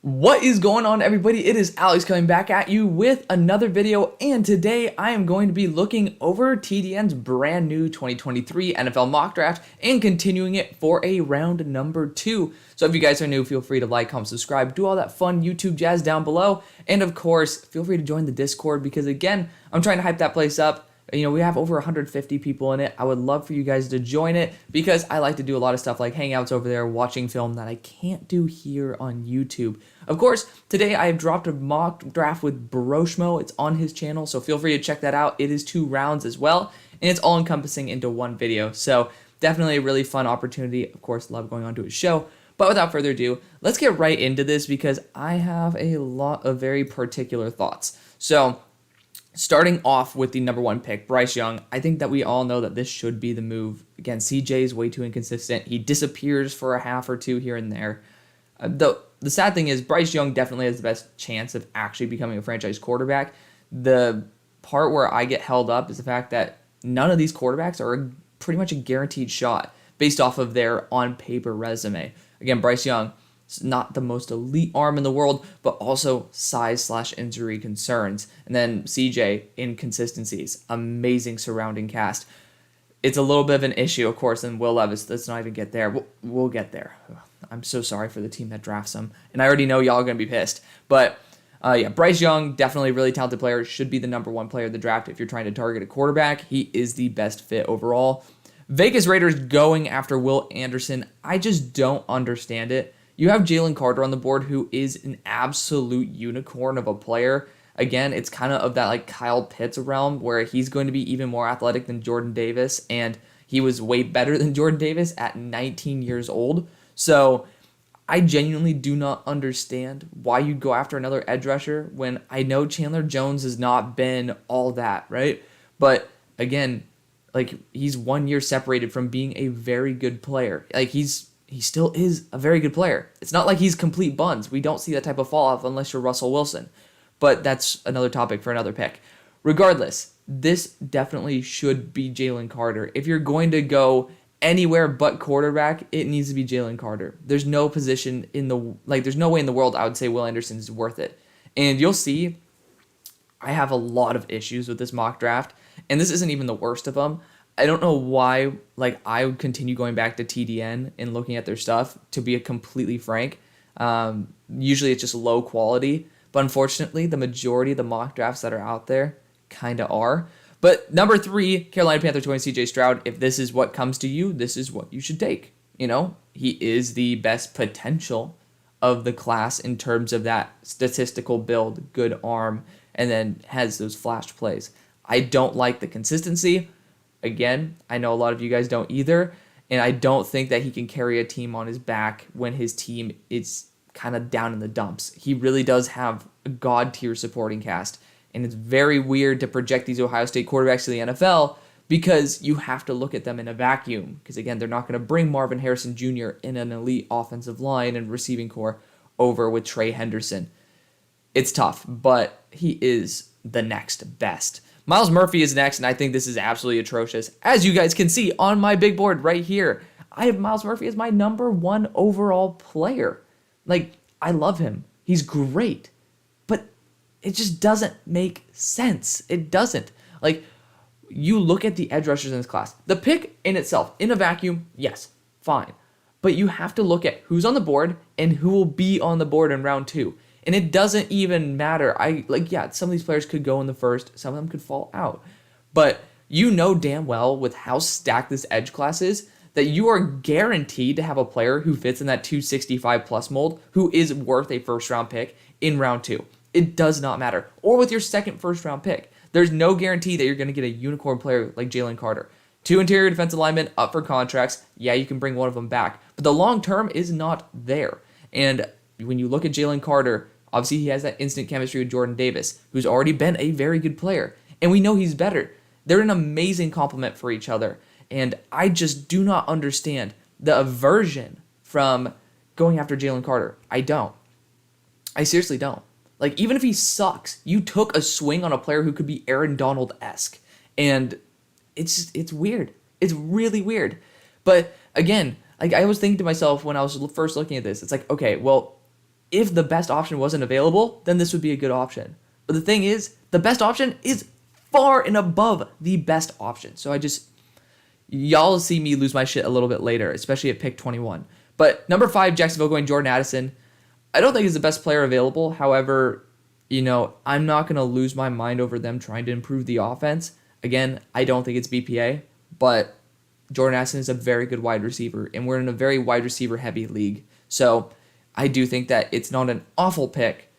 What is going on, everybody? It is Alex coming back at you with another video, and today I am going to be looking over TDN's brand new 2023 NFL mock draft and continuing it for a round number 2. So if you guys are new, feel free to like, comment, subscribe, do all that fun YouTube jazz down below, and of course, feel free to join the Discord because again, I'm trying to hype that place up. You know, we have over 150 people in it. I would love for you guys to join it because I like to do a lot of stuff like hangouts over there, watching film that I can't do here on YouTube. Of course, today I have dropped a mock draft with Broshmo. It's on his channel, so feel free to check that out. It is 2 rounds as well, and it's all encompassing into one video. So definitely a really fun opportunity. Of course, love going on to his show. But without further ado, let's get right into this because I have a lot of very particular thoughts. So starting off with the number 1 pick, Bryce Young, I think that we all know that this should be the move. Again, CJ is way too inconsistent. He disappears for a half or two here and there. The sad thing is Bryce Young definitely has the best chance of actually becoming a franchise quarterback. The part where I get held up is the fact that none of these quarterbacks are pretty much a guaranteed shot based off of their on-paper resume. Again, Bryce Young, not the most elite arm in the world, but also size/injury concerns. And then CJ, inconsistencies, amazing surrounding cast. It's a little bit of an issue, of course, and Will Levis, let's not even get there. We'll get there. I'm so sorry for the team that drafts him, and I already know y'all are going to be pissed. But yeah, Bryce Young, definitely a really talented player, should be the number 1 player of the draft if you're trying to target a quarterback. He is the best fit overall. Vegas Raiders going after Will Anderson, I just don't understand it. You have Jalen Carter on the board, who is an absolute unicorn of a player. Again, it's kind of that like Kyle Pitts realm where he's going to be even more athletic than Jordan Davis, and he was way better than Jordan Davis at 19 years old. So I genuinely do not understand why you'd go after another edge rusher when I know Chandler Jones has not been all that, right? But again, like he's 1 year separated from being a very good player. Like he still is a very good player. It's not like he's complete buns. We don't see that type of fall off unless you're Russell Wilson. But that's another topic for another pick. Regardless, this definitely should be Jalen Carter. If you're going to go anywhere but quarterback, it needs to be Jalen Carter. There's no position there's no way in the world I would say Will Anderson is worth it. And you'll see, I have a lot of issues with this mock draft, and this isn't even the worst of them. I don't know why, I would continue going back to TDN and looking at their stuff, to be completely frank. Usually it's just low quality, but unfortunately, the majority of the mock drafts that are out there kind of are. But number 3, Carolina Panthers going CJ Stroud. If this is what comes to you, this is what you should take. You know, he is the best potential of the class in terms of that statistical build, good arm, and then has those flash plays. I don't like the consistency. Again, I know a lot of you guys don't either, and I don't think that he can carry a team on his back when his team is kind of down in the dumps. He really does have a god-tier supporting cast, and it's very weird to project these Ohio State quarterbacks to the NFL because you have to look at them in a vacuum, because again, they're not going to bring Marvin Harrison Jr. in an elite offensive line and receiving core over with Trey Henderson. It's tough, but he is the next best. Myles Murphy is next, and I think this is absolutely atrocious. As you guys can see on my big board right here, I have Myles Murphy as my number 1 overall player. I love him. He's great. But it just doesn't make sense. It doesn't. You look at the edge rushers in this class. The pick in itself, in a vacuum, yes, fine. But you have to look at who's on the board and who will be on the board in round 2. And it doesn't even matter. Some of these players could go in the first. Some of them could fall out. But you know damn well with how stacked this edge class is that you are guaranteed to have a player who fits in that 265 plus mold who is worth a first round pick in round 2. It does not matter. Or with your second first round pick. There's no guarantee that you're going to get a unicorn player like Jalen Carter. 2 interior defensive linemen up for contracts. Yeah, you can bring one of them back. But the long term is not there. And when you look at Jalen Carter, obviously, he has that instant chemistry with Jordan Davis, who's already been a very good player. And we know he's better. They're an amazing complement for each other. And I just do not understand the aversion from going after Jalen Carter. I don't. I seriously don't. Even if he sucks, you took a swing on a player who could be Aaron Donald-esque. And it's weird. It's really weird. But again, I was thinking to myself when I was first looking at this, it's okay, well, If the best option wasn't available, then this would be a good option. But the thing is, the best option is far and above the best option. So y'all see me lose my shit a little bit later, especially at pick 21. But number 5, Jacksonville going Jordan Addison. I don't think he's the best player available. However, I'm not going to lose my mind over them trying to improve the offense. Again, I don't think it's BPA, but Jordan Addison is a very good wide receiver, and we're in a very wide receiver heavy league. So I do think that it's not an awful pick.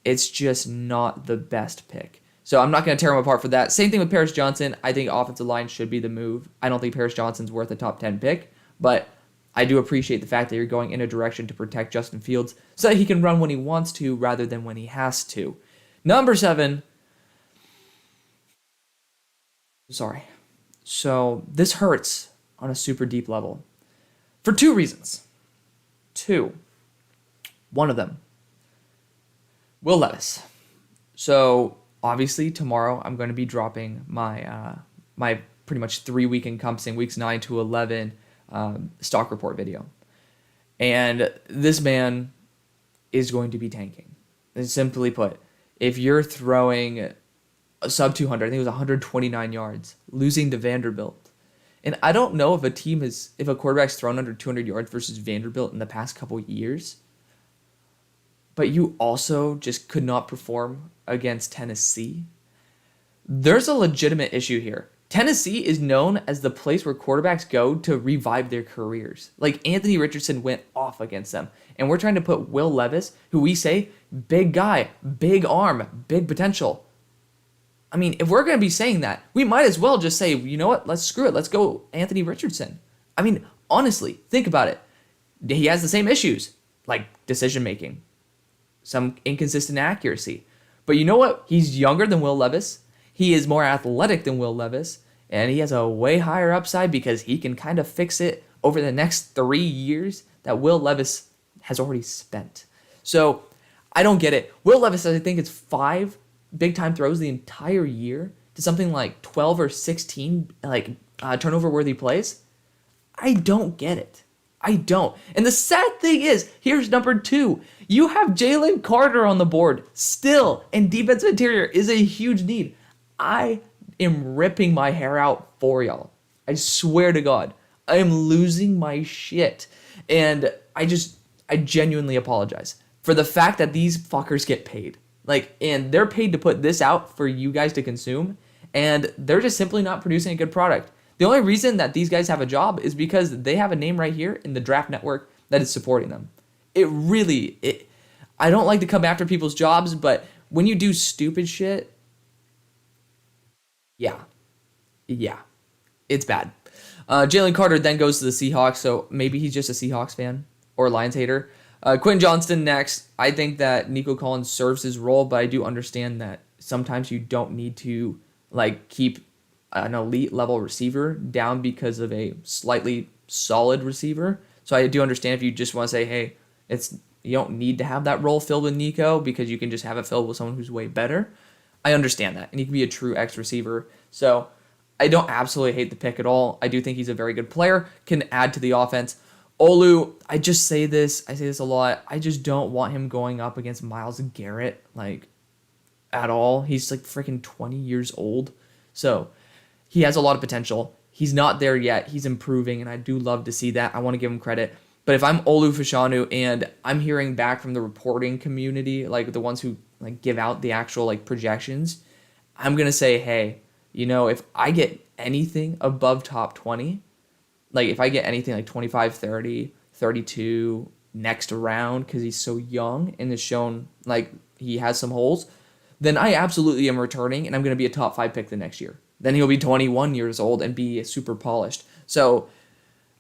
It's just not the best pick. So I'm not going to tear him apart for that. Same thing with Paris Johnson. I think offensive line should be the move. I don't think Paris Johnson's worth a top 10 pick, but I do appreciate the fact that you're going in a direction to protect Justin Fields so that he can run when he wants to rather than when he has to. Number 7. Sorry. So this hurts on a super deep level for 2 reasons. 2. One of them, Will Levis. So obviously tomorrow I'm going to be dropping my my pretty much 3-week encompassing weeks 9 to 11 stock report video. And this man is going to be tanking. And simply put, if you're throwing a sub 200, I think it was 129 yards, losing to Vanderbilt. And I don't know if a quarterback's thrown under 200 yards versus Vanderbilt in the past couple years, but you also just could not perform against Tennessee. There's a legitimate issue here. Tennessee is known as the place where quarterbacks go to revive their careers. Like Anthony Richardson went off against them. And we're trying to put Will Levis, who we say, big guy, big arm, big potential. I mean, if we're going to be saying that, we might as well just say, you know what, let's screw it. Let's go Anthony Richardson. I mean, honestly, think about it. He has the same issues, like decision making, some inconsistent accuracy. But you know what? He's younger than Will Levis. He is more athletic than Will Levis, and he has a way higher upside because he can kind of fix it over the next 3 years that Will Levis has already spent. So I don't get it. Will Levis, I think it's 5 big-time throws the entire year to something like 12 or 16 turnover-worthy plays. I don't get it. I don't. And the sad thing is, here's number 2. You have Jalen Carter on the board still, and defensive interior is a huge need. I am ripping my hair out for y'all. I swear to God. I am losing my shit. And I genuinely apologize for the fact that these fuckers get paid. And they're paid to put this out for you guys to consume, and they're just simply not producing a good product. The only reason that these guys have a job is because they have a name right here in the draft network that is supporting them. I don't like to come after people's jobs, but when you do stupid shit, yeah, it's bad. Jalen Carter then goes to the Seahawks, so maybe he's just a Seahawks fan or a Lions hater. Quentin Johnston next. I think that Nico Collins serves his role, but I do understand that sometimes you don't need to keep an elite level receiver down because of a slightly solid receiver. So I do understand if you just want to say, hey, you don't need to have that role filled with Nico because you can just have it filled with someone who's way better. I understand that, and he can be a true X receiver. So I don't absolutely hate the pick at all. I do think he's a very good player, can add to the offense. Olu, I say this a lot. I just don't want him going up against Myles Garrett at all. He's freaking 20 years old. So he has a lot of potential. He's not there yet. He's improving, and I do love to see that. I want to give him credit. But if I'm Olu Fashanu and I'm hearing back from the reporting community, the ones who give out the actual projections, I'm going to say, hey, if I get anything above top 20, if I get anything 25, 30, 32 next round because he's so young and has shown he has some holes, then I absolutely am returning and I'm going to be a top 5 pick the next year. Then he'll be 21 years old and be super polished. So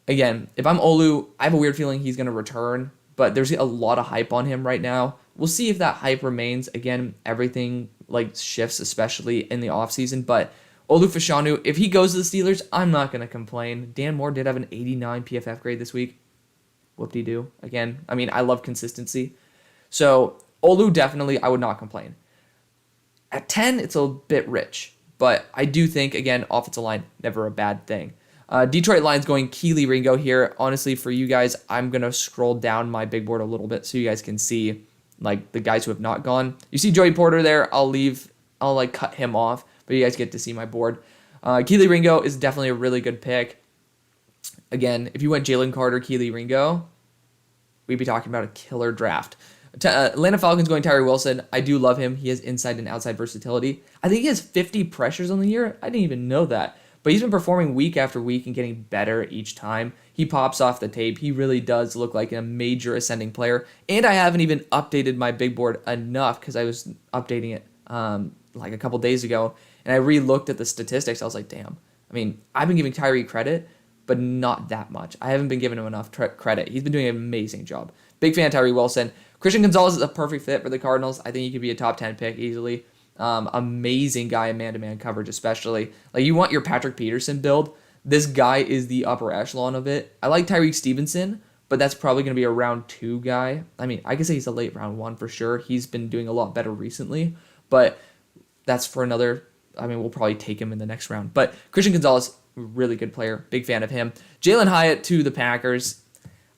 again, if I'm Olu, I have a weird feeling he's going to return, but there's a lot of hype on him right now. We'll see if that hype remains. Again, everything shifts, especially in the offseason, but Olu Fashanu, if he goes to the Steelers, I'm not going to complain. Dan Moore did have an 89 PFF grade this week. Whoop-de-doo. Again, I love consistency. So Olu, definitely, I would not complain. At 10, it's a bit rich, but I do think, again, offensive line, never a bad thing. Detroit Lions going Keely Ringo here. Honestly, for you guys, I'm going to scroll down my big board a little bit so you guys can see like the guys who have not gone. You see Joey Porter there. I'll like cut him off, but you guys get to see my board. Keely Ringo is definitely a really good pick. Again, if you went Jalen Carter, Keely Ringo, we'd be talking about a killer draft. Atlanta Falcons going Tyree Wilson. I do love him. He has inside and outside versatility. I think he has 50 pressures on the year. I didn't even know that. But he's been performing week after week and getting better each time. He pops off the tape. He really does look like a major ascending player. And I haven't even updated my big board enough because I was updating it like a couple days ago. And I re-looked at the statistics. I was like, damn. I mean, I've been giving Tyree credit, but not that much. I haven't been giving him enough credit. He's been doing an amazing job. Big fan of Tyree Wilson. Christian Gonzalez is a perfect fit for the Cardinals. I think he could be a top 10 pick easily. Amazing guy in man-to-man coverage, especially. Like, you want your Patrick Peterson build. This guy is the upper echelon of it. I like Tyreek Stevenson, but that's probably going to be a round 2 guy. I mean, I could say he's a late round 1 for sure. He's been doing a lot better recently, but that's for another. I mean, we'll probably take him in the next round. But Christian Gonzalez, really good player. Big fan of him. Jalen Hyatt to the Packers.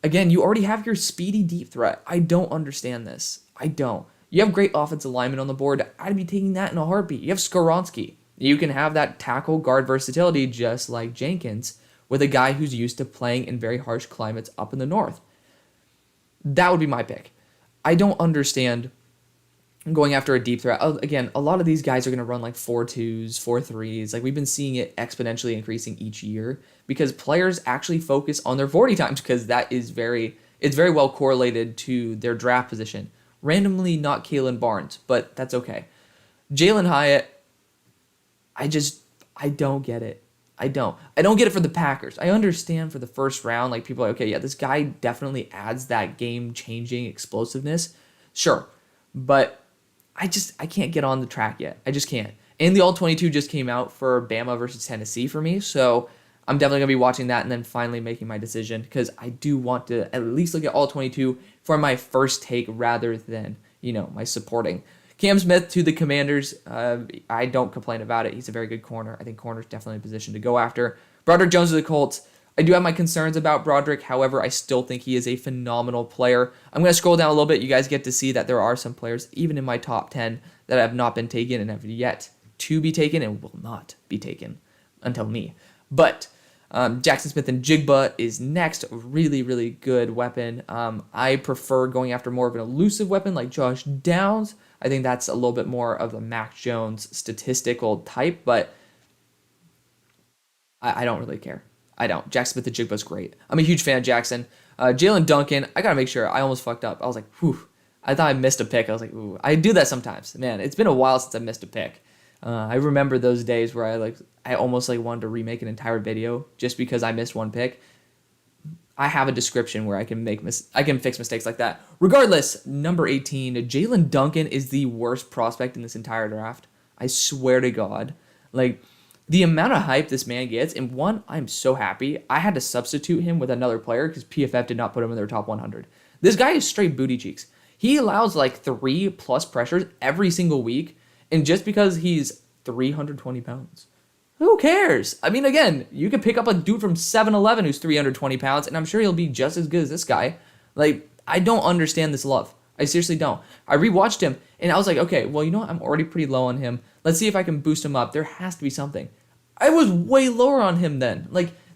Again, you already have your speedy deep threat. I don't understand this. I don't. You have great offensive linemen on the board. I'd be taking that in a heartbeat. You have Skoronski. You can have that tackle guard versatility just like Jenkins with a guy who's used to playing in very harsh climates up in the north. That would be my pick. I don't understand going after a deep threat. Again, a lot of these guys are going to run like 4.2s, 4.3s. Like, we've been seeing it exponentially increasing each year because players actually focus on their 40 times because it's very well correlated to their draft position. Randomly not Kalen Barnes, but that's okay. Jalen Hyatt, I don't get it. I don't get it for the Packers. I understand for the first round, like, people are like, okay, yeah, this guy definitely adds that game-changing explosiveness. Sure. But I can't get on the track yet. I just can't. And the All-22 just came out for Bama versus Tennessee for me, so I'm definitely going to be watching that and then finally making my decision because I do want to at least look at All-22 for my first take rather than, my supporting. Cam Smith to the Commanders. I don't complain about it. He's a very good corner. I think corner's definitely a position to go after. Broderick Jones to the Colts. I do have my concerns about Broderick. However, I still think he is a phenomenal player. I'm going to scroll down a little bit. You guys get to see that there are some players, even in my top 10, that have not been taken and have yet to be taken and will not be taken until me. But Jackson Smith and Jigba is next. Really, really good weapon. I prefer going after more of an elusive weapon like Josh Downs. I think that's a little bit more of the Mac Jones statistical type, but I don't really care. I don't. Jackson Smith and Jigba's great. I'm a huge fan of Jackson. Jalen Duncan, I got to make sure. I almost fucked up. I was like, whew. I thought I missed a pick. I was like, ooh. I do that sometimes. Man, it's been a while since I missed a pick. I remember those days where I almost wanted to remake an entire video just because I missed one pick. I have a description where I can fix mistakes like that. Regardless, number 18, Jalen Duncan is the worst prospect in this entire draft. I swear to God. The amount of hype this man gets, and one, I'm so happy. I had to substitute him with another player because PFF did not put him in their top 100. This guy is straight booty cheeks. He allows 3+ pressures every single week, and just because he's 320 pounds. Who cares? I mean, again, you could pick up a dude from 7-Eleven who's 320 pounds, and I'm sure he'll be just as good as this guy. I don't understand this love. I seriously don't. I rewatched him, and I was like, okay, well, I'm already pretty low on him. Let's see if I can boost him up. There has to be something. I was way lower on him then.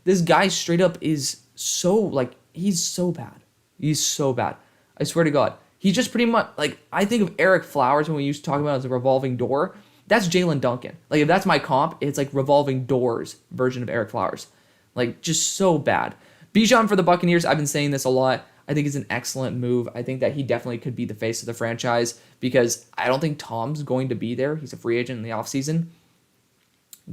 This guy straight up is so, he's so bad. He's so bad. I swear to God. He's just pretty much, I think of Eric Flowers when we used to talk about it as a revolving door. That's Jalen Duncan. If that's my comp, it's revolving doors version of Eric Flowers. Just so bad. Bijan for the Buccaneers, I've been saying this a lot. I think it's an excellent move. I think that he definitely could be the face of the franchise because I don't think Tom's going to be there. He's a free agent in the offseason.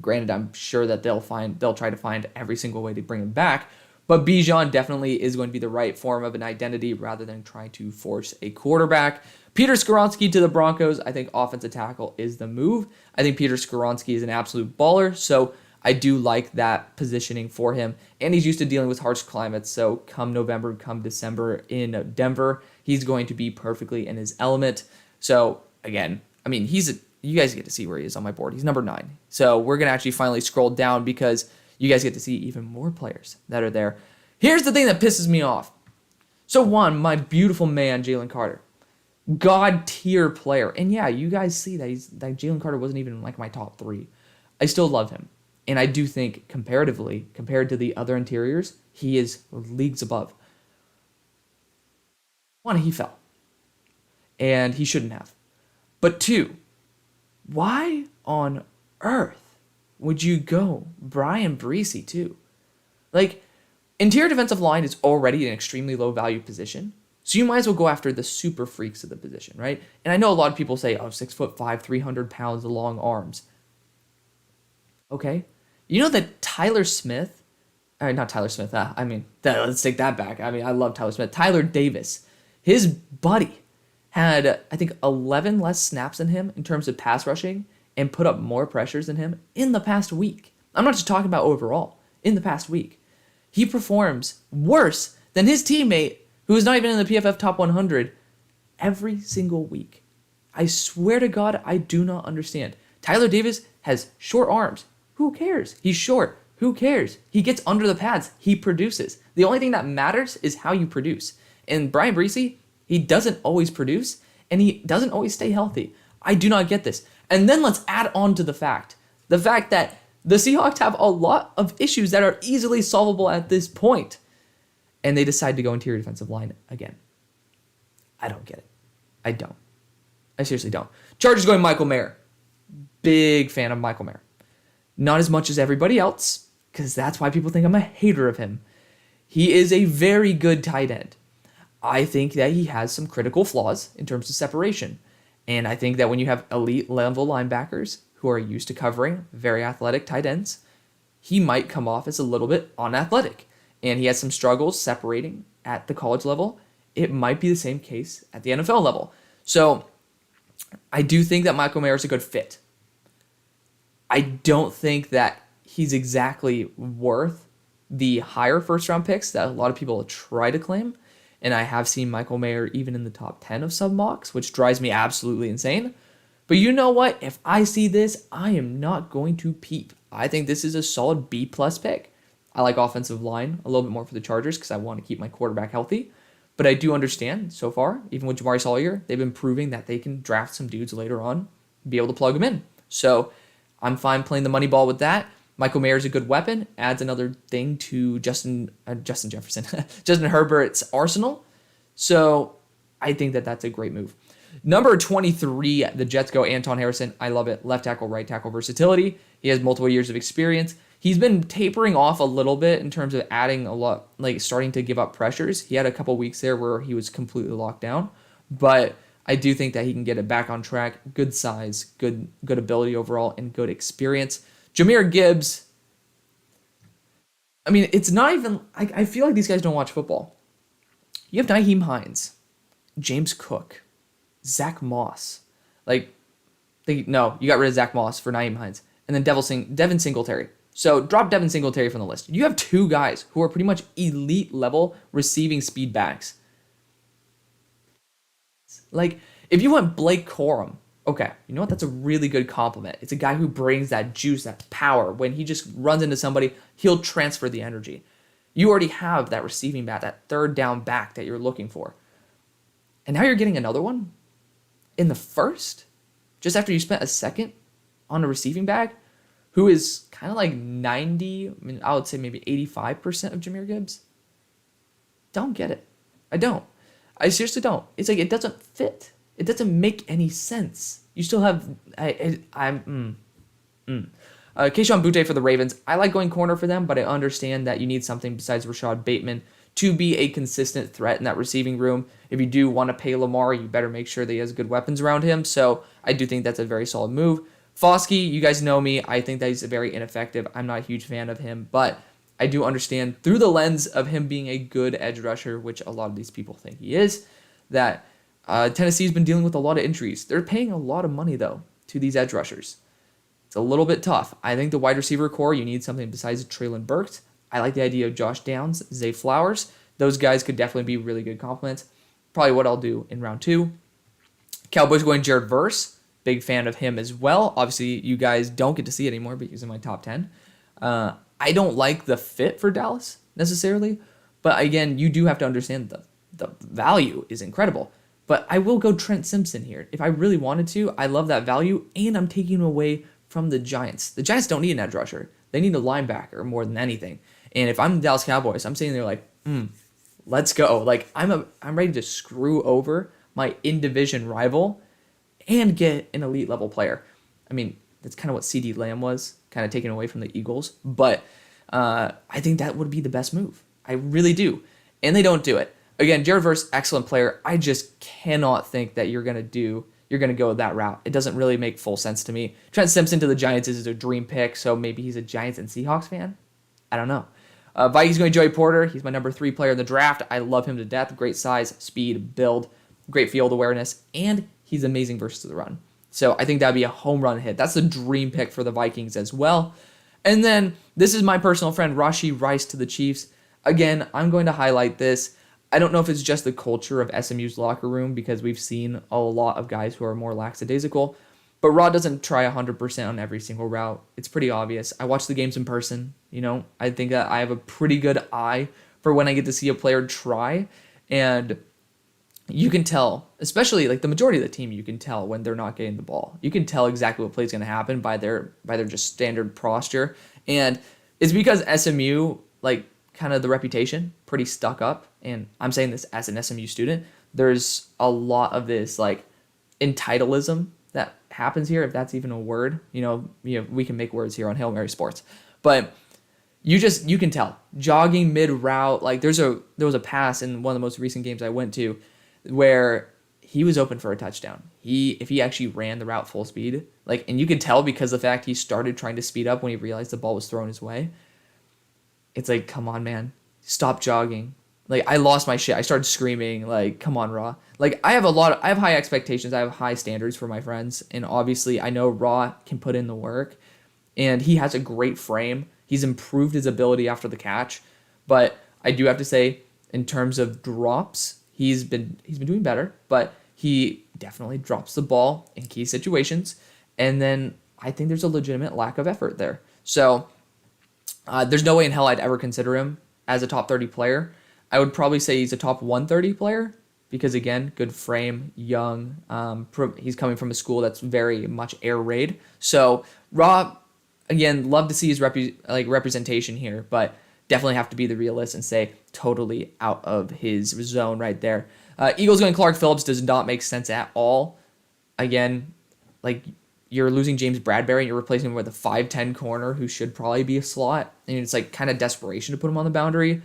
Granted, I'm sure that they'll try to find every single way to bring him back, but Bijan definitely is going to be the right form of an identity rather than trying to force a quarterback. Peter Skoronski to the Broncos. I think offensive tackle is the move. I think Peter Skoronski is an absolute baller, so I do like that positioning for him, and he's used to dealing with harsh climates, so come November, come December in Denver, he's going to be perfectly in his element. So, again, I mean, you guys get to see where he is on my board. He's number 9. So we're going to actually finally scroll down because You guys get to see even more players that are there. Here's the thing that pisses me off. So one, my beautiful man, Jalen Carter. God tier player. And yeah, you guys see that Jalen Carter wasn't even like my top 3. I still love him. And I do think comparatively, compared to the other interiors, he is leagues above. One, he fell. And he shouldn't have. But two, why on earth would you go Brian Breesy too? Like, interior defensive line is already an extremely low value position. So you might as well go after the super freaks of the position, right? And I know a lot of people say, oh, 6'5", 300 pounds, long arms. Okay. You know that Tyler Smith, not Tyler Smith, let's take that back. I love Tyler Smith. Tyler Davis, his buddy had, I think, 11 less snaps than him in terms of pass rushing and put up more pressures than him in the past week. I'm not just talking about overall. In the past week. He performs worse than his teammate, who is not even in the PFF top 100, every single week. I swear to God, I do not understand. Tyler Davis has short arms. Who cares? He's short. Who cares? He gets under the pads. He produces. The only thing that matters is how you produce. And Brian Breesy, he doesn't always produce, and he doesn't always stay healthy. I do not get this. And then let's add on to the fact that the Seahawks have a lot of issues that are easily solvable at this point, and they decide to go interior defensive line again. I don't get it. I don't. I seriously don't. Chargers going Michael Mayer. Big fan of Michael Mayer. Not as much as everybody else, because that's why people think I'm a hater of him. He is a very good tight end. I think that he has some critical flaws in terms of separation. And I think that when you have elite level linebackers who are used to covering very athletic tight ends, he might come off as a little bit unathletic. And he has some struggles separating at the college level. It might be the same case at the NFL level. So I do think that Michael Mayer is a good fit. I don't think that he's exactly worth the higher first round picks that a lot of people try to claim. And I have seen Michael Mayer even in the top 10 of some mocks, which drives me absolutely insane. But you know what? If I see this, I am not going to peep. I think this is a solid B+ pick. I like offensive line a little bit more for the Chargers because I want to keep my quarterback healthy. But I do understand so far, even with Jamari Salyer, they've been proving that they can draft some dudes later on, be able to plug them in. So I'm fine playing the money ball with that. Michael Mayer is a good weapon, adds another thing to Justin Herbert's arsenal. So I think that that's a great move. Number 23, the Jets go Anton Harrison. I love it. Left tackle, right tackle versatility. He has multiple years of experience. He's been tapering off a little bit in terms of adding a lot, like starting to give up pressures. He had a couple weeks there where he was completely locked down, but I do think that he can get it back on track. Good size, good ability overall, and good experience. Jahmyr Gibbs, I mean, it's not even, I feel like these guys don't watch football. You have Nyheim Hines, James Cook, Zach Moss. You got rid of Zach Moss for Nyheim Hines. And then Devin Singletary. So drop Devin Singletary from the list. You have two guys who are pretty much elite level receiving speed backs. Like, if you went Blake Corum, okay, you know what? That's a really good compliment. It's a guy who brings that juice, that power. When he just runs into somebody, he'll transfer the energy. You already have that receiving back, that third down back that you're looking for. And now you're getting another one in the first, just after you spent a second on a receiving back, who is kind of like 90, I would say maybe 85% of Jahmyr Gibbs. Don't get it. I don't. I seriously don't. It's like, it doesn't fit. It doesn't make any sense. You still have, Keyshawn Butte for the Ravens. I like going corner for them, but I understand that you need something besides Rashad Bateman to be a consistent threat in that receiving room. If you do want to pay Lamar, you better make sure that he has good weapons around him. So I do think that's a very solid move. Foskey, you guys know me. I think that he's very ineffective. I'm not a huge fan of him, but I do understand through the lens of him being a good edge rusher, which a lot of these people think he is, that Tennessee's been dealing with a lot of injuries. They're paying a lot of money, though, to these edge rushers. It's a little bit tough. I think the wide receiver core, you need something besides Treylon Burks. I like the idea of Josh Downs, Zay Flowers. Those guys could definitely be really good compliments. Probably what I'll do in round 2. Cowboys going Jared Verse. Big fan of him as well. Obviously, you guys don't get to see it anymore because he's in my top 10. I I don't like the fit for Dallas necessarily, but again, you do have to understand the value is incredible. But I will go Trent Simpson here. If I really wanted to, I love that value, and I'm taking away from the Giants. The Giants don't need an edge rusher. They need a linebacker more than anything. And if I'm the Dallas Cowboys, I'm sitting there like, let's go. Like I'm ready to screw over my in-division rival and get an elite level player. I mean, that's kind of what CD Lamb was, kind of taken away from the Eagles. But I think that would be the best move. I really do. And they don't do it. Again, Jared Verse, excellent player. I just cannot think that you're going to go that route. It doesn't really make full sense to me. Trent Simpson to the Giants is a dream pick, so maybe he's a Giants and Seahawks fan. I don't know. Vikings going Joey Porter. He's my number 3 player in the draft. I love him to death. Great size, speed, build, great field awareness, and he's amazing versus the run. So I think that'd be a home run hit. That's the dream pick for the Vikings as well. And then this is my personal friend, Rashee Rice to the Chiefs. Again, I'm going to highlight this. I don't know if it's just the culture of SMU's locker room because we've seen a lot of guys who are more lackadaisical, but Rod doesn't try 100% on every single route. It's pretty obvious. I watch the games in person. I think that I have a pretty good eye for when I get to see a player try, and you can tell, especially like the majority of the team, you can tell when they're not getting the ball. You can tell exactly what play is going to happen by their just standard posture, and it's because SMU, like, kind of the reputation, pretty stuck up, and I'm saying this as an SMU student, there's a lot of this like entitleism that happens here, if that's even a word. We can make words here on Hail Mary Sports, but you can tell jogging mid route. Like there was a pass in one of the most recent games I went to where he was open for a touchdown. If he actually ran the route full speed, like, and you can tell because the fact he started trying to speed up when he realized the ball was thrown his way. It's like, come on, man, stop jogging. Like, I lost my shit. I started screaming, like, come on, Raw. Like, I have high expectations. I have high standards for my friends. And obviously, I know Raw can put in the work. And he has a great frame. He's improved his ability after the catch. But I do have to say, in terms of drops, he's been doing better. But he definitely drops the ball in key situations. And then I think there's a legitimate lack of effort there. So there's no way in hell I'd ever consider him as a top 30 player. I would probably say he's a top 130 player because, again, good frame, young. He's coming from a school that's very much air raid. So Raw, again, love to see his representation here, but definitely have to be the realist and say totally out of his zone right there. Eagles going Clark Phillips does not make sense at all. Again, like, you're losing James Bradbury and you're replacing him with a 5'10 corner who should probably be a slot. And it's like kind of desperation to put him on the boundary.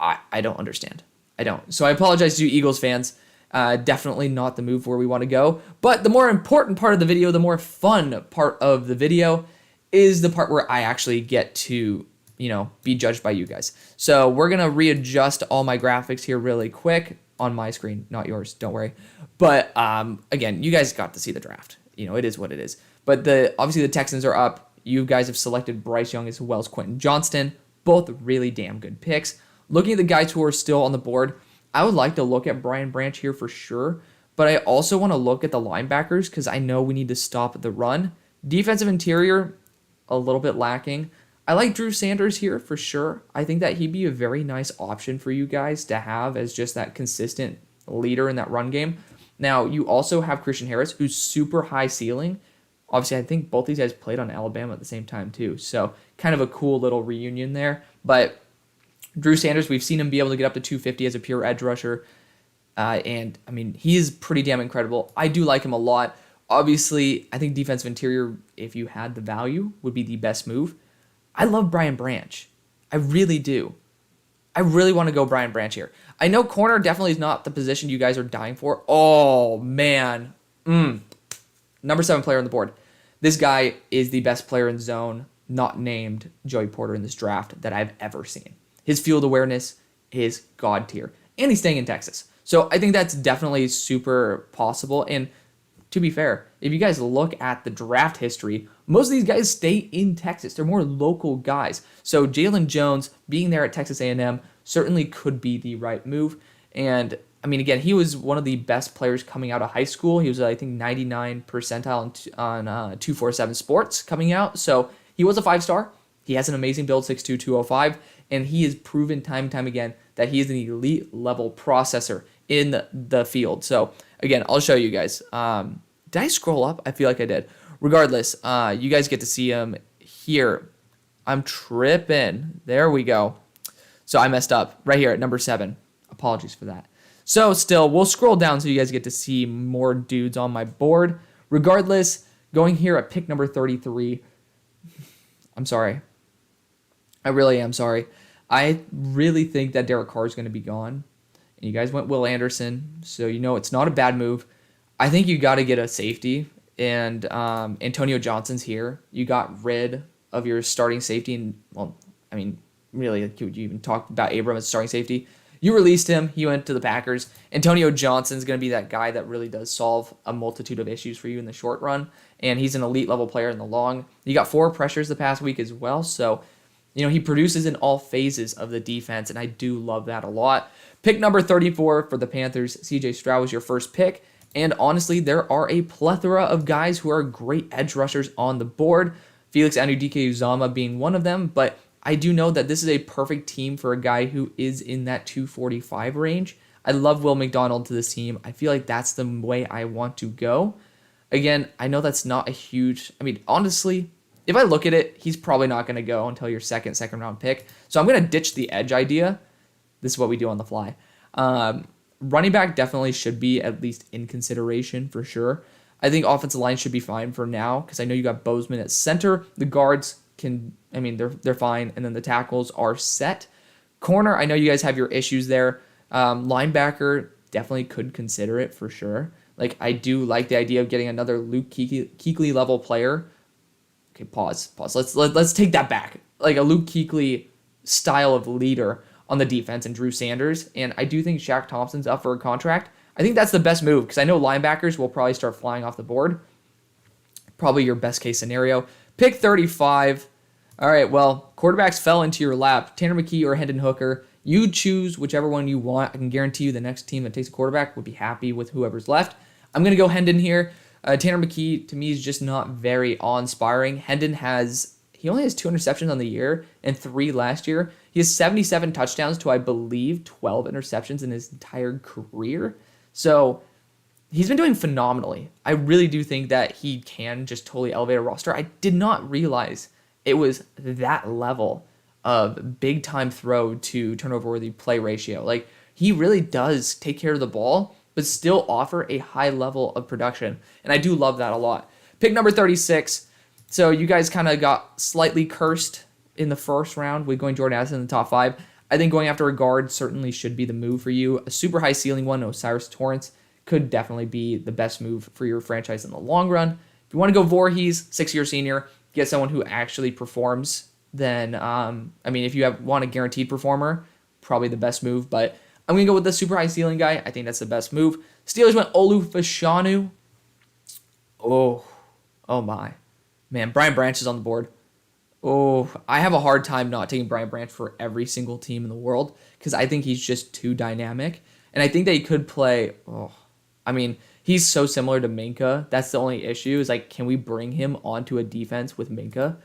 I don't understand. I don't. So I apologize to you Eagles fans. Definitely not the move where we want to go. But the more important part of the video, the more fun part of the video is the part where I actually get to, be judged by you guys. So we're going to readjust all my graphics here really quick on my screen, not yours. Don't worry. But again, you guys got to see the draft. It is what it is. But obviously the Texans are up. You guys have selected Bryce Young as well as Quentin Johnston. Both really damn good picks. Looking at the guys who are still on the board, I would like to look at Brian Branch here for sure. But I also want to look at the linebackers because I know we need to stop the run. Defensive interior, a little bit lacking. I like Drew Sanders here for sure. I think that he'd be a very nice option for you guys to have as just that consistent leader in that run game. Now, you also have Christian Harris, who's super high ceiling. Obviously, I think both these guys played on Alabama at the same time, too. So, kind of a cool little reunion there. But Drew Sanders, we've seen him be able to get up to 250 as a pure edge rusher. And, I mean, he is pretty damn incredible. I do like him a lot. Obviously, I think defensive interior, if you had the value, would be the best move. I love Brian Branch. I really do. I really want to go Brian Branch here. I know corner definitely is not the position you guys are dying for. Oh, man. Number 7 player on the board. This guy is the best player in zone, not named Joey Porter in this draft, that I've ever seen. His field awareness is god tier. And he's staying in Texas. So I think that's definitely super possible. And to be fair, if you guys look at the draft history, most of these guys stay in Texas. They're more local guys. So Jalen Jones being there at Texas A&M certainly could be the right move. And I mean, again, he was one of the best players coming out of high school. He was, I think, 99 percentile on 247 Sports coming out. So he was a 5-star. He has an amazing build, 6'2", 205, and he has proven time and time again that he is an elite level processor in the field. So again, I'll show you guys. Did I scroll up? I feel like I did. Regardless, you guys get to see him here. I'm tripping. There we go. So I messed up right here at number 7. Apologies for that. So still, we'll scroll down so you guys get to see more dudes on my board. Regardless, going here at pick number 33. I'm sorry. I really am sorry. I really think that Derek Carr is going to be gone. And you guys went Will Anderson, so you know it's not a bad move. I think you got to get a safety, and Antonio Johnson's here. You got rid of your starting safety, and, well, I mean, really, could you even talk about Abram as starting safety? You released him. He went to the Packers. Antonio Johnson's going to be that guy that really does solve a multitude of issues for you in the short run, and he's an elite level player in the long. You got 4 pressures the past week as well, so he produces in all phases of the defense, and I do love that a lot. Pick number 34 for the Panthers, CJ Stroud was your first pick, and honestly, there are a plethora of guys who are great edge rushers on the board, Felix Anudike-Uzomah being one of them, but I do know that this is a perfect team for a guy who is in that 245 range. I love Will McDonald to this team. I feel like that's the way I want to go. Again, I know that's not a huge... honestly, if I look at it, he's probably not going to go until your second round pick. So I'm going to ditch the edge idea. This is what we do on the fly. Running back definitely should be at least in consideration for sure. I think offensive line should be fine for now because I know you got Bozeman at center. The guards they're fine, and then the tackles are set. Corner, I know you guys have your issues there. Linebacker, definitely could consider it for sure. Like, I do like the idea of getting another Luke Kuechly level player. Okay, pause. Let's take that back. Like a Luke Kuechly style of leader on the defense and Drew Sanders, and I do think Shaq Thompson's up for a contract. I think that's the best move because I know linebackers will probably start flying off the board. Probably your best case scenario. Pick 35. All right, well, quarterbacks fell into your lap. Tanner McKee or Hendon Hooker. You choose whichever one you want. I can guarantee you the next team that takes a quarterback would be happy with whoever's left. I'm going to go Hendon here. Tanner McKee, to me, is just not very awe-inspiring. Hendon he only has 2 interceptions on the year and 3 last year. He has 77 touchdowns to, I believe, 12 interceptions in his entire career. So he's been doing phenomenally. I really do think that he can just totally elevate a roster. I did not realize it was that level of big-time throw to turnover-worthy play ratio. Like, he really does take care of the ball, but still offer a high level of production. And I do love that a lot. Pick number 36. So you guys kind of got slightly cursed in the first round with going Jordan Addison in the top 5. I think going after a guard certainly should be the move for you. A super high ceiling one, Osiris Torrance, could definitely be the best move for your franchise in the long run. If you want to go Voorhees, 6-year senior, get someone who actually performs, then, if you want a guaranteed performer, probably the best move. But I'm going to go with the super high ceiling guy. I think that's the best move. Steelers went Olu Fashanu. Oh my. Man, Brian Branch is on the board. Oh, I have a hard time not taking Brian Branch for every single team in the world because I think he's just too dynamic. And I think that he could play... he's so similar to Minka. That's the only issue is, like, can we bring him onto a defense with Minka?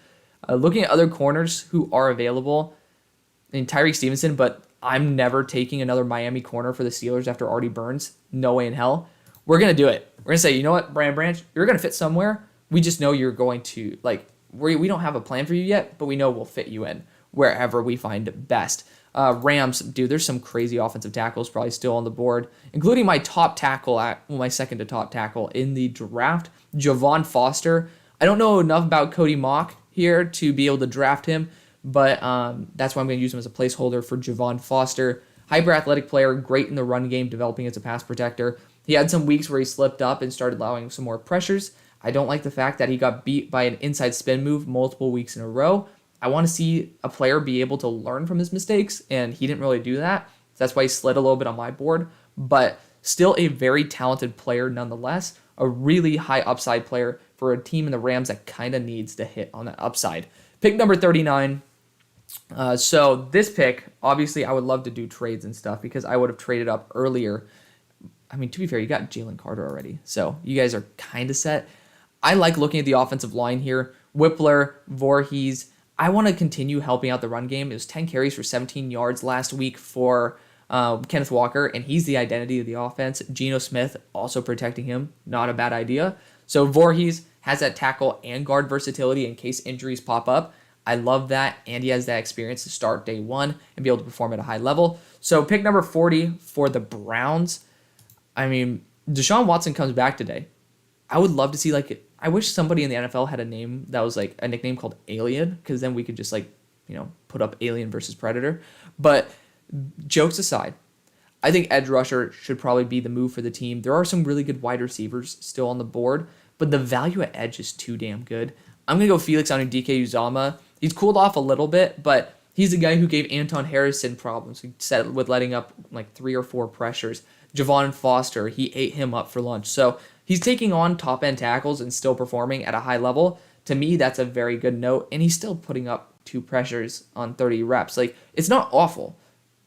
Looking at other corners who are available, Tyreek Stevenson, but I'm never taking another Miami corner for the Steelers after Artie Burns. No way in hell. We're going to do it. We're going to say, you know what, Brian Branch, you're going to fit somewhere. We just know you're going to, we don't have a plan for you yet, but we know we'll fit you in wherever we find best. Rams, dude, there's some crazy offensive tackles probably still on the board, including my top tackle my second to top tackle in the draft, Javon Foster. I don't know enough about Cody Mock here to be able to draft him, but that's why I'm going to use him as a placeholder for Javon Foster. Hyper athletic player, great in the run game, developing as a pass protector. He had some weeks where he slipped up and started allowing some more pressures. I don't like the fact that he got beat by an inside spin move multiple weeks in a row. I want to see a player be able to learn from his mistakes, and he didn't really do that. So that's why he slid a little bit on my board, but still a very talented player nonetheless, a really high upside player for a team in the Rams that kind of needs to hit on that upside. Pick number 39. So this pick, obviously I would love to do trades and stuff because I would have traded up earlier. To be fair, you got Jalen Carter already, so you guys are kind of set. I like looking at the offensive line here. Whippler, Voorhees. I want to continue helping out the run game. It was 10 carries for 17 yards last week for Kenneth Walker, and he's the identity of the offense. Geno Smith also protecting him, not a bad idea. So Voorhees has that tackle and guard versatility in case injuries pop up. I love that, and he has that experience to start day one and be able to perform at a high level. So pick number 40 for the Browns. I mean, Deshaun Watson comes back today. I would love to see, like, I wish somebody in the NFL had a name that was like a nickname called Alien, because then we could just, like, you know, put up Alien versus Predator. But jokes aside, I think edge rusher should probably be the move for the team. There are some really good wide receivers still on the board, but the value at edge is too damn good. I'm going to go Felix Anudike-Uzomah. He's cooled off a little bit, but he's the guy who gave Anton Harrison problems. He said with letting up like 3 or 4 pressures. Javon Foster, he ate him up for lunch. So he's taking on top-end tackles and still performing at a high level. To me, that's a very good note, and he's still putting up 2 pressures on 30 reps. Like, it's not awful.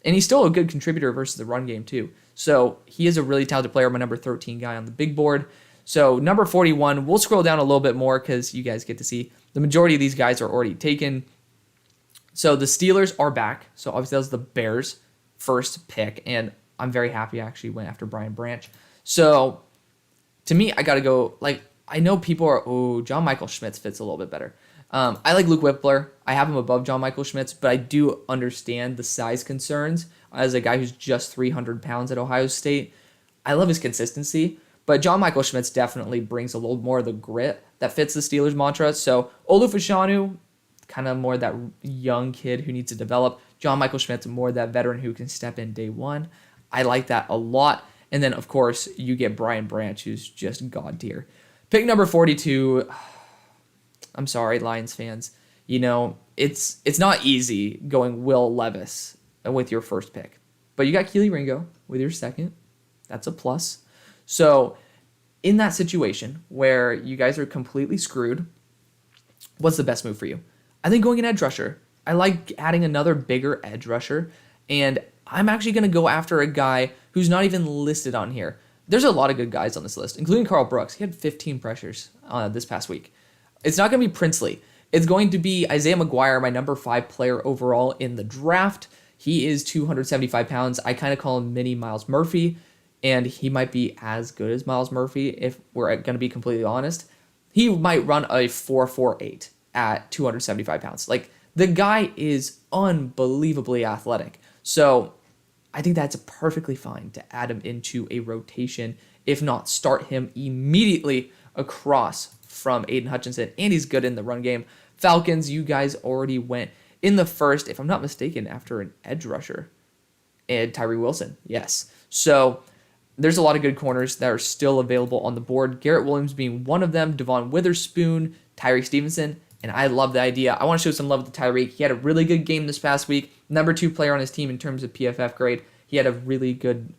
And he's still a good contributor versus the run game, too. So he is a really talented player, my number 13 guy on the big board. So number 41, we'll scroll down a little bit more because you guys get to see the majority of these guys are already taken. So the Steelers are back. So obviously that was the Bears' first pick, and I'm very happy I actually went after Brian Branch. So to me, I got to go, like, I know people are, John Michael Schmitz fits a little bit better. I like Luke Whippler. I have him above John Michael Schmitz, but I do understand the size concerns as a guy who's just 300 pounds at Ohio State. I love his consistency, but John Michael Schmitz definitely brings a little more of the grit that fits the Steelers' mantra. So Olu Fashanu, kind of more that young kid who needs to develop. John Michael Schmitz, more that veteran who can step in day one. I like that a lot. And then, of course, you get Brian Branch, who's just god tier. Pick number 42. I'm sorry, Lions fans. You know, it's not easy going Will Levis with your first pick. But you got Keely Ringo with your second. That's a plus. So in that situation where you guys are completely screwed, what's the best move for you? I think going an edge rusher. I like adding another bigger edge rusher. And I'm actually going to go after a guy who's not even listed on here. There's a lot of good guys on this list, including Carl Brooks. He had 15 pressures this past week. It's not going to be Princely. It's going to be Isaiah McGuire, my number 5 player overall in the draft. He is 275 pounds. I kind of call him mini Miles Murphy, and he might be as good as Miles Murphy if we're going to be completely honest. He might run a 4.48 at 275 pounds. Like, the guy is unbelievably athletic. So I think that's perfectly fine to add him into a rotation. If not, start him immediately across from Aiden Hutchinson, and he's good in the run game. Falcons, you guys already went in the first, if I'm not mistaken, after an edge rusher. And Tyree Wilson, yes. So there's a lot of good corners that are still available on the board. Garrett Williams being one of them, Devon Witherspoon, Tyree Stevenson, and I love the idea. I want to show some love to Tyreek. He had a really good game this past week. Number 2 player on his team in terms of PFF grade. He had a really good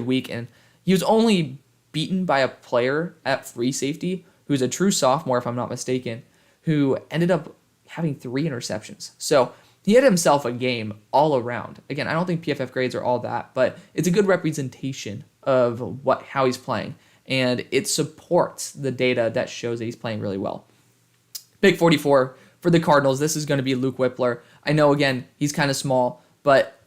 week, and he was only beaten by a player at free safety who's a true sophomore, if I'm not mistaken, who ended up having 3 interceptions. So he had himself a game all around. Again, I don't think PFF grades are all that, but it's a good representation of how he's playing, and it supports the data that shows that he's playing really well. Pick 44 for the Cardinals. This is going to be Luke Whippler. I know, again, he's kind of small, but,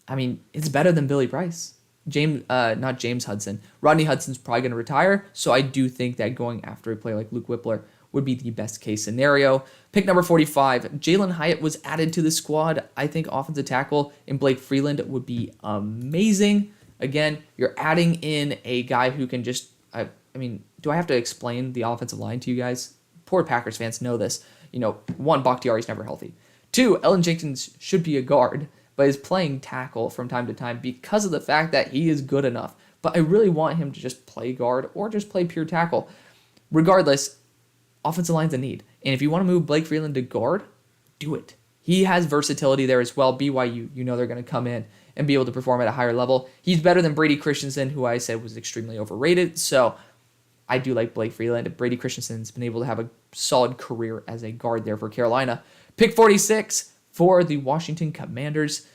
I mean, it's better than Billy Price. Not James Hudson. Rodney Hudson's probably going to retire, so I do think that going after a player like Luke Whippler would be the best case scenario. Pick number 45, Jalen Hyatt was added to the squad. I think offensive tackle in Blake Freeland would be amazing. Again, you're adding in a guy who can just, I mean, do I have to explain the offensive line to you guys? Poor Packers fans know this. You know, 1, Bakhtiari's never healthy. 2, Ellen Jenkins should be a guard, but is playing tackle from time to time because of the fact that he is good enough. But I really want him to just play guard or just play pure tackle. Regardless, offensive line's a need. And if you want to move Blake Freeland to guard, do it. He has versatility there as well. BYU, you know they're going to come in and be able to perform at a higher level. He's better than Brady Christensen, who I said was extremely overrated. So I do like Blake Freeland. Brady Christensen's been able to have a solid career as a guard there for Carolina. Pick 46 for the Washington Commanders.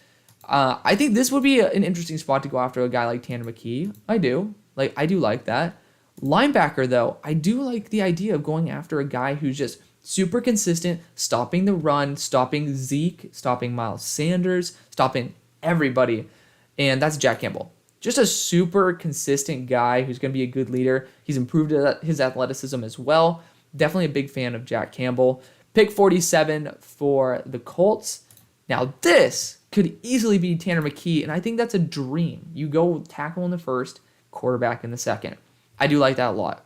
I think this would be an interesting spot to go after a guy like Tanner McKee. I do like that. Linebacker, though, I do like the idea of going after a guy who's just Super consistent, stopping the run, stopping Zeke, stopping Miles Sanders, stopping everybody. And that's Jack Campbell. Just a super consistent guy who's going to be a good leader. He's improved his athleticism as well. Definitely a big fan of Jack Campbell. Pick 47 for the Colts. Now this could easily be Tanner McKee, and I think that's a dream. You go tackle in the first, quarterback in the second. I do like that a lot.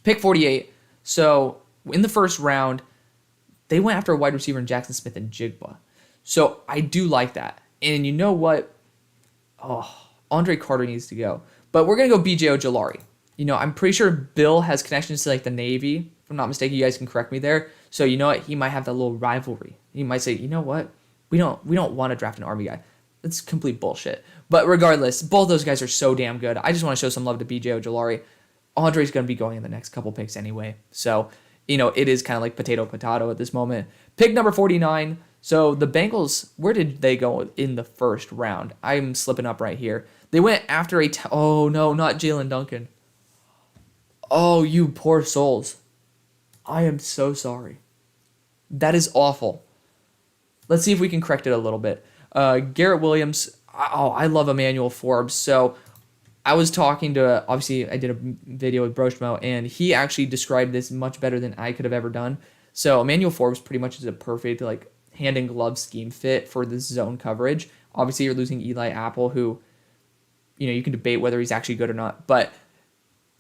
Pick 48. So in the first round, they went after a wide receiver in Jackson Smith and Jigba. So I do like that. And you know what? Oh, Andre Carter needs to go. But we're going to go BJ Ojolari. You know, I'm pretty sure Bill has connections to like the Navy. If I'm not mistaken, you guys can correct me there. So you know what? He might have that little rivalry. He might say, you know what? We don't want to draft an Army guy. That's complete bullshit. But regardless, both those guys are so damn good. I just want to show some love to BJ Ojolari. Andre's going to be going in the next couple picks anyway. So, you know, it is kind of like potato at this moment. Pick number 49. So the Bengals, where did they go in the first round? I'm slipping up right here. They went after oh no, not Jalen Duncan. Oh, you poor souls. I am so sorry. That is awful. Let's see if we can correct it a little bit. Garrett Williams. Oh, I love Emmanuel Forbes. So I was talking to, obviously I did a video with Broshmo, and he actually described this much better than I could have ever done. So Emmanuel Forbes pretty much is a perfect like hand and glove scheme fit for this zone coverage. Obviously you're losing Eli Apple, who, you know, you can debate whether he's actually good or not, but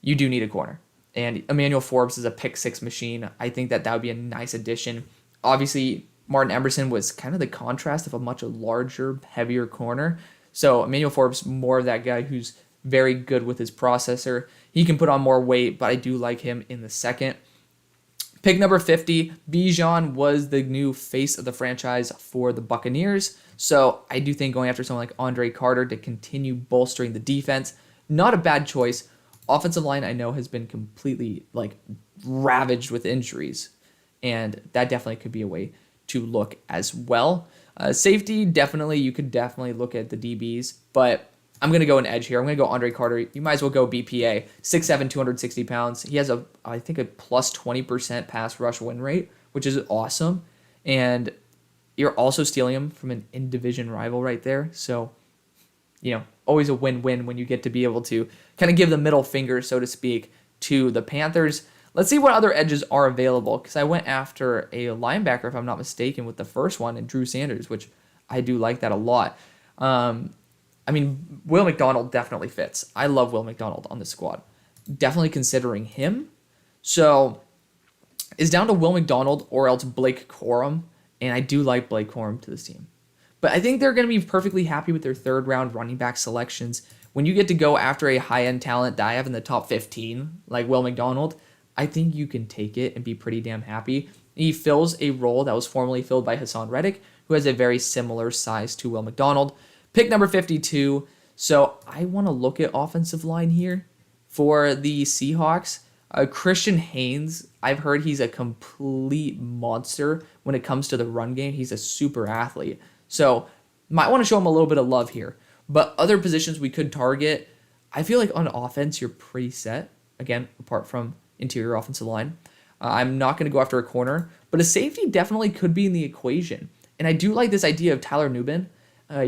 you do need a corner. And Emmanuel Forbes is a pick 6 machine. I think that would be a nice addition. Obviously, Martin Emerson was kind of the contrast of a much larger, heavier corner. So Emmanuel Forbes, more of that guy who's very good with his processor. He can put on more weight, but I do like him in the second. Pick number 50, Bijan was the new face of the franchise for the Buccaneers. So I do think going after someone like Andre Carter to continue bolstering the defense, not a bad choice. Offensive line, I know, has been completely like ravaged with injuries, and that definitely could be a way to look as well. Safety, definitely, you could definitely look at the DBs, but I'm going to go an edge here. I'm going to go Andre Carter. You might as well go BPA. 6'7", 260 pounds. He has I think a plus 20% pass rush win rate, which is awesome. And you're also stealing him from an in-division rival right there. So, you know, always a win-win when you get to be able to kind of give the middle finger, so to speak, to the Panthers. Let's see what other edges are available, because I went after a linebacker, if I'm not mistaken, with the first one, and Drew Sanders, which I do like that a lot. I mean, Will McDonald definitely fits. I love Will McDonald on the squad. Definitely considering him. So it's down to Will McDonald or else Blake Corum, and I do like Blake Corum to this team. But I think they're going to be perfectly happy with their third-round running back selections. When you get to go after a high-end talent that I have in the top 15, like Will McDonald, I think you can take it and be pretty damn happy. He fills a role that was formerly filled by Hassan Reddick, who has a very similar size to Will McDonald. Pick number 52. So I want to look at offensive line here for the Seahawks. Christian Haynes, I've heard he's a complete monster when it comes to the run game. He's a super athlete. So might want to show him a little bit of love here. But other positions we could target, I feel like on offense, you're pretty set. Again, apart from interior offensive line. I'm not going to go after a corner, but a safety definitely could be in the equation. And I do like this idea of Tyler Nubin.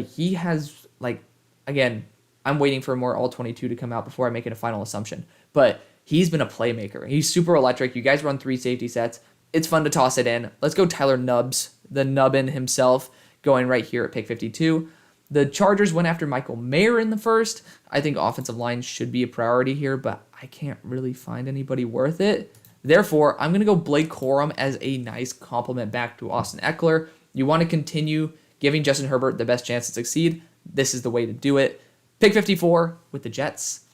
He has, like, again, I'm waiting for more All-22 to come out before I make it a final assumption. But he's been a playmaker. He's super electric. You guys run 3 safety sets. It's fun to toss it in. Let's go Tyler Nubbs, the Nubbin himself, going right here at pick 52. The Chargers went after Michael Mayer in the first. I think offensive line should be a priority here, but I can't really find anybody worth it. Therefore, I'm going to go Blake Corum as a nice compliment back to Austin Eckler. You want to continue giving Justin Herbert the best chance to succeed. This is the way to do it. Pick 54 with the Jets.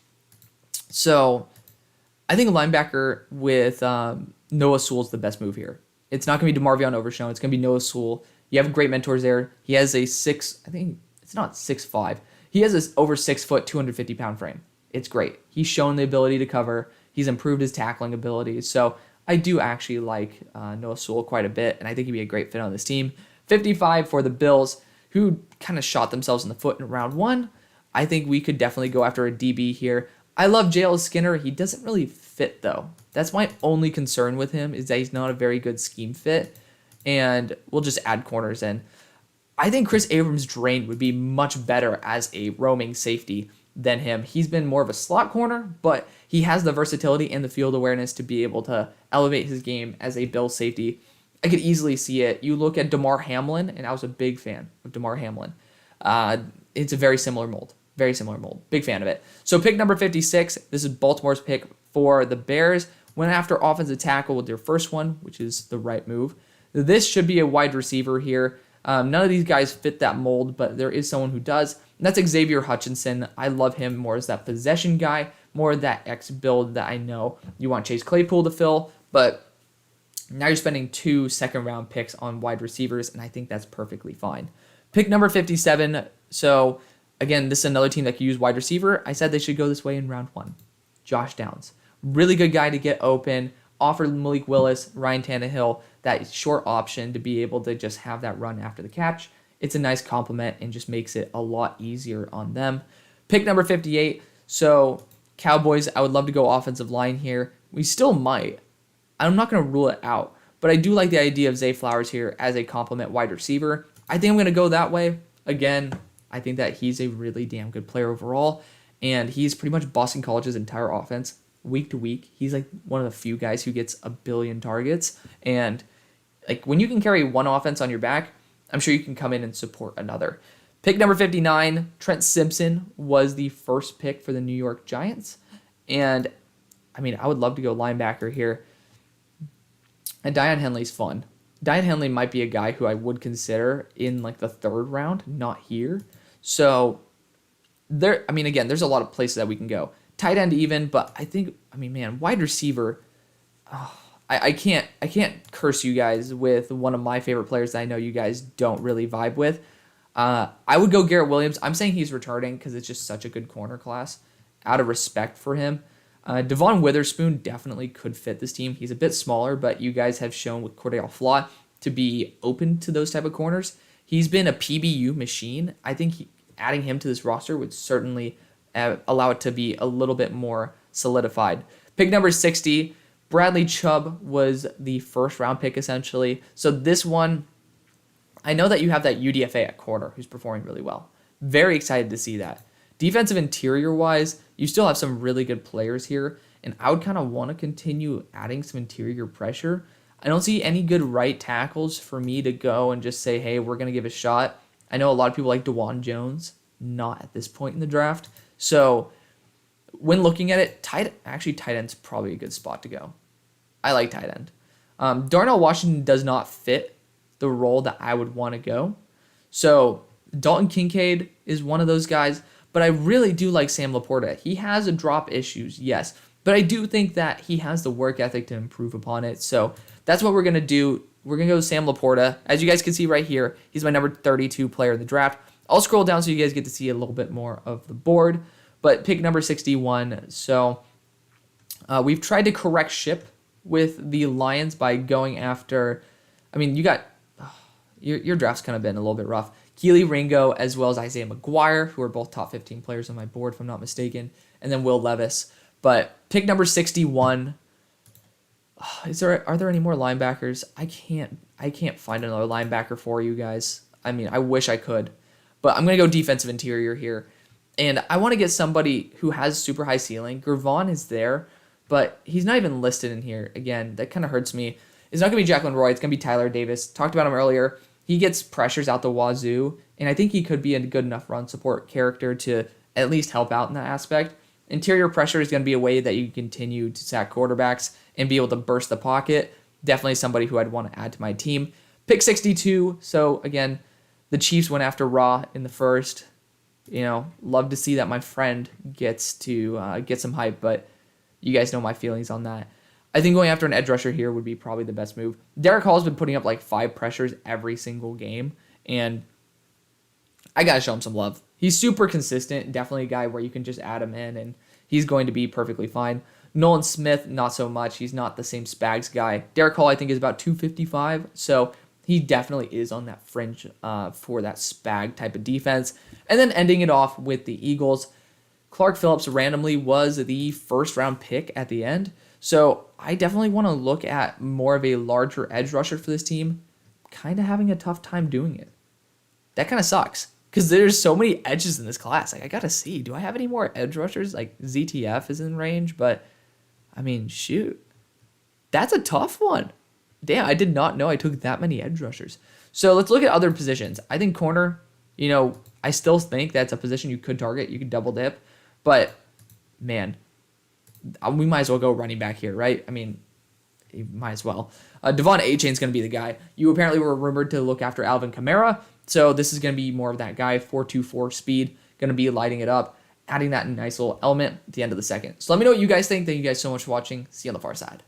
So I think a linebacker with Noah Sewell is the best move here. It's not going to be DeMarvion Overshown. It's going to be Noah Sewell. You have great mentors there. He has a 6'5". He has this over 6 foot, 250 pound frame. It's great. He's shown the ability to cover. He's improved his tackling abilities. So I do actually like Noah Sewell quite a bit, and I think he'd be a great fit on this team. 55 for the Bills, who kind of shot themselves in the foot in round 1. I think we could definitely go after a DB here. I love JL Skinner. He doesn't really fit though. That's my only concern with him, is that he's not a very good scheme fit, and we'll just add corners in. I think Chris Abrams-Draine would be much better as a roaming safety than him. He's been more of a slot corner, but he has the versatility and the field awareness to be able to elevate his game as a Bill safety. I could easily see it. You look at Damar Hamlin, and I was a big fan of Damar Hamlin. It's a very similar mold. Very similar mold. Big fan of it. So pick number 56. This is Baltimore's pick for the Bears. Went after offensive tackle with their first one, which is the right move. This should be a wide receiver here. None of these guys fit that mold, but there is someone who does. And that's Xavier Hutchinson. I love him more as that possession guy, more of that X build that I know you want Chase Claypool to fill. But now you're spending 2 second-round picks on wide receivers, and I think that's perfectly fine. Pick number 57. So, again, this is another team that could use wide receiver. I said they should go this way in round 1. Josh Downs. Really good guy to get open. Offered Malik Willis, Ryan Tannehill that short option to be able to just have that run after the catch. It's a nice compliment and just makes it a lot easier on them. Pick number 58. So, Cowboys, I would love to go offensive line here. We still might. I'm not going to rule it out, but I do like the idea of Zay Flowers here as a complement wide receiver. I think I'm going to go that way. Again, I think that he's a really damn good player overall, and he's pretty much Boston College's entire offense week to week. He's like one of the few guys who gets a billion targets, and like when you can carry one offense on your back, I'm sure you can come in and support another. Pick number 59, Trent Simpson was the first pick for the New York Giants, and I mean, I would love to go linebacker here. And Deion Henley's fun. Deion Henley might be a guy who I would consider in like the 3rd round, not here. So there, I mean, again, there's a lot of places that we can go. Tight end even, but I think, I mean, man, wide receiver. I can't curse you guys with one of my favorite players that I know you guys don't really vibe with. I would go Garrett Williams. I'm saying he's returning because it's just such a good corner class. Out of respect for him. Devon Witherspoon definitely could fit this team. He's a bit smaller, but you guys have shown with Cordell Flott to be open to those type of corners. He's been a PBU machine. I think adding him to this roster would certainly allow it to be a little bit more solidified. Pick number 60, Bradley Chubb was the first round pick essentially. So this one, I know that you have that UDFA at corner who's performing really well. Very excited to see that. Defensive interior-wise, you still have some really good players here, and I would kind of want to continue adding some interior pressure. I don't see any good right tackles for me to go and just say, hey, we're going to give it a shot. I know a lot of people like DeJuan Jones, not at this point in the draft. So when looking at it, tight end's probably a good spot to go. I like tight end. Darnell Washington does not fit the role that I would want to go. So Dalton Kincaid is one of those guys. But I really do like Sam Laporta. He has a drop issues, yes. But I do think that he has the work ethic to improve upon it. So that's what we're going to do. We're going to go with Sam Laporta. As you guys can see right here, he's my number 32 player in the draft. I'll scroll down so you guys get to see a little bit more of the board. But pick number 61. So we've tried to correct ship with the Lions by going after... I mean, you got... Your draft's kind of been a little bit rough. Keely Ringo, as well as Isaiah McGuire, who are both top 15 players on my board, if I'm not mistaken, and then Will Levis. But pick number 61. Are there any more linebackers? I can't find another linebacker for you guys. I mean, I wish I could, but I'm gonna go defensive interior here, and I want to get somebody who has super high ceiling. Gervon is there, but he's not even listed in here. Again, that kind of hurts me. It's not gonna be Jacqueline Roy. It's gonna be Tyler Davis. Talked about him earlier. He gets pressures out the wazoo, and I think he could be a good enough run support character to at least help out in that aspect. Interior pressure is going to be a way that you continue to sack quarterbacks and be able to burst the pocket. Definitely somebody who I'd want to add to my team. Pick 62. So, again, the Chiefs went after Raw in the first. You know, love to see that my friend gets to get some hype, but you guys know my feelings on that. I think going after an edge rusher here would be probably the best move. Derek Hall's been putting up like 5 pressures every single game, and I got to show him some love. He's super consistent, definitely a guy where you can just add him in, and he's going to be perfectly fine. Nolan Smith, not so much. He's not the same Spags guy. Derek Hall, I think, is about 255, so he definitely is on that fringe for that Spag type of defense. And then ending it off with the Eagles. Clark Phillips randomly was the first round pick at the end. So I definitely want to look at more of a larger edge rusher for this team. Kind of having a tough time doing it. That kind of sucks because there's so many edges in this class. Like, I got to see, do I have any more edge rushers? Like, ZTF is in range, but I mean, shoot. That's a tough one. Damn, I did not know I took that many edge rushers. So let's look at other positions. I think corner, I still think that's a position you could target. You could double dip. But, man, we might as well go running back here, right? I mean, you might as well. Devon Achane's going to be the guy. You apparently were rumored to look after Alvin Kamara. So this is going to be more of that guy, 4.24 speed, going to be lighting it up, adding that nice little element at the end of the second. So let me know what you guys think. Thank you guys so much for watching. See you on the far side.